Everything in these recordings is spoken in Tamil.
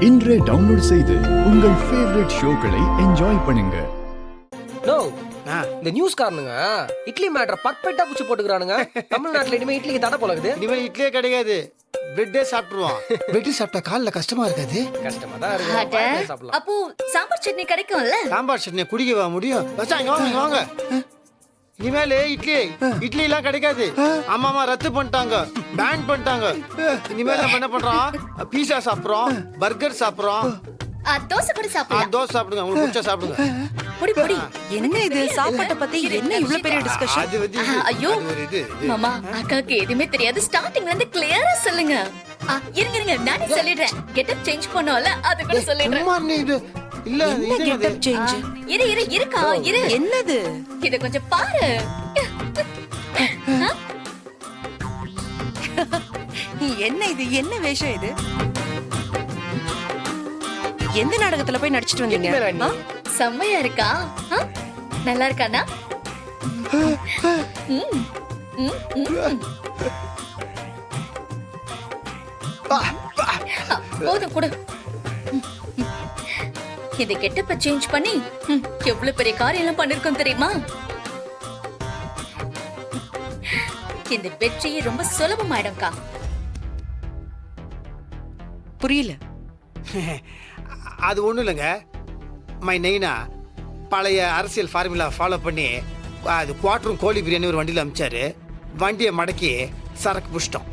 இன்றே டவுன்லோட் செய்து உங்கள் ஃபேவரட் ஷோக்களை என்ஜாய் பண்ணுங்க. இந்த நியூஸ் காரணங்க இட்லி மேட்டர் பர்ஃபெக்ட்டா புடிச்சு போட்டுக்கறானுங்க. தமிழ்நாட்டுல இனிமே இட்லிக்கு தடை போலகுது. இனிமே இட்லியே கிடையாது, பிரெட்டே சாப்பிடுவோம். பிரெட் சாப்பிட்டா கால்ல கஷ்டமா இருக்காது? கஷ்டமா தான் இருக்கு. அப்போ சாம்பார் சட்னி கிடைக்கும்ல? சாம்பார் சட்னி குடிக்கவா முடியும்? இங்க வாங்க. இனிமேல் இட்லி எல்லாம் கிடைக்காது. அம்மா ரத்து பண்ணிட்டாங்க, பேன் பண்ணிட்டாங்க. இனிமேல் நம்ம என்ன பண்றோம்? பீஸா சாப்பிடுறோம், பர்கர் சாப்பிடுறோம். தோசை கூட சாப்பிடலாம். தோசை சாப்பிடுங்க, உங்களுக்கு பிடிச்ச சாப்பிடுங்க. பொடி பொடி. என்ன இது சாப்பாட்ட பத்தி என்ன இவ்வளவு பெரிய டிஸ்கஷன்? அது வந்து ஐயோ மாமா, அக்காக்கு எதுவுமே தெரியாது. ஸ்டார்டிங்ல இருந்து கிளியரா சொல்லுங்க. இருங்க நானே சொல்லிடுறேன். கெட்டப் சேஞ்ச் பண்ணோம்ல, அது கூட சொல்லிடுறேன். அம்மா நீ இது இல்ல என்ன கெட்டப் சேஞ்ச்? இருக்கா இரு. என்னது? இத கொஞ்சம் பாரு. என்ன இது? என்ன வேஷம் இது? எந்த நாடகத்துல போய் நடிச்சிட்டு வந்தீங்க? செம்மையா இருக்கா? நல்லா இருக்கானா? போதும் கூட. இந்த கெட்டப்ப சேஞ்ச் பண்ணி எவ்வளவு பெரிய காரியம் எல்லாம் பண்ணிருக்கோம் தெரியுமா? இந்த வெற்றி ரொம்ப சுலபமாயிடும்க்கா. புரியல. அது ஒண்ணும் இல்லைங்க. மை நெய்னா பழைய அரசியல் ஃபார்முலா ஃபாலோ பண்ணி அது குவாட்டரும் கோழி பிரியாணி ஒரு வண்டியில் அமிச்சாரு. வண்டியை மடக்கி சரக்கு புஷ்டம்.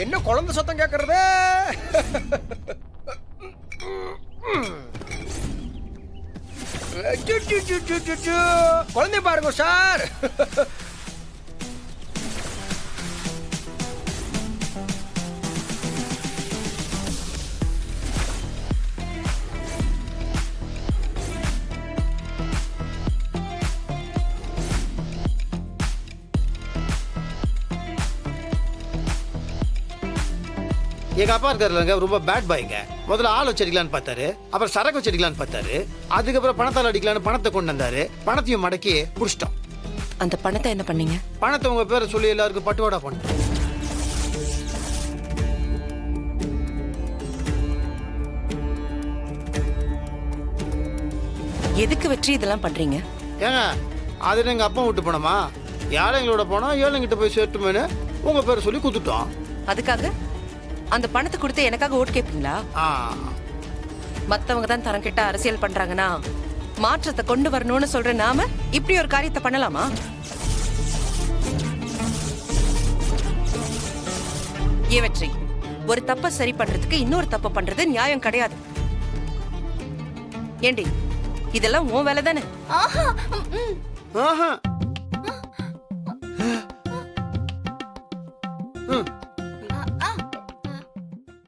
என்ன குழந்தை சத்தம் கேட்கறது? குழந்தை பாருங்க சார். எங்க அப்பா இருக்காருங்க, ரொம்ப பேட் பாய்ங்க. முதல்ல ஆள் வச்சடிக்கலான்னு பார்த்தாரு, அப்புறம் சரக்கு வச்சடிக்கலான்னு பார்த்தாரு, அதுக்கப்புறம் பணத்தால் அடிக்கலான்னு பணத்தை கொண்டு வந்தாரு. பணத்தையும் மடக்கி புடிச்சிட்டோம். அந்த பணத்தை என்ன பண்ணீங்க? பணத்தை உங்க பேரை சொல்லி எல்லாருக்கும் பட்டுவாடா பண்ண. எதுக்கு வெற்றி இதெல்லாம் பண்றீங்க? ஏங்க அது எங்க அப்பா விட்டு போனோமா? யாரும் எங்களோட போனா ஏழைங்கிட்ட போய் சேர்த்துமேனு உங்க பேரை சொல்லி குத்துட்டோம். அதுக்காக அந்த பணத்தை கொடுத்து எனக்காக ஓட்டு கேட்பீங்களா? மத்தவங்க தான் தரம் கெட்ட அரசியல் பண்றாங்கன்னா மாற்றத்தை கொண்டு வரணும்னு சொல்ற நாம இப்படி ஒரு காரியத்தை பண்ணலாமா? வெற்றி, ஒரு தப்ப சரி பண்றதுக்கு இன்னொரு தப்ப பண்றது நியாயம் கிடையாது. ஏண்டி, இதெல்லாம் உன் வேலை தானே?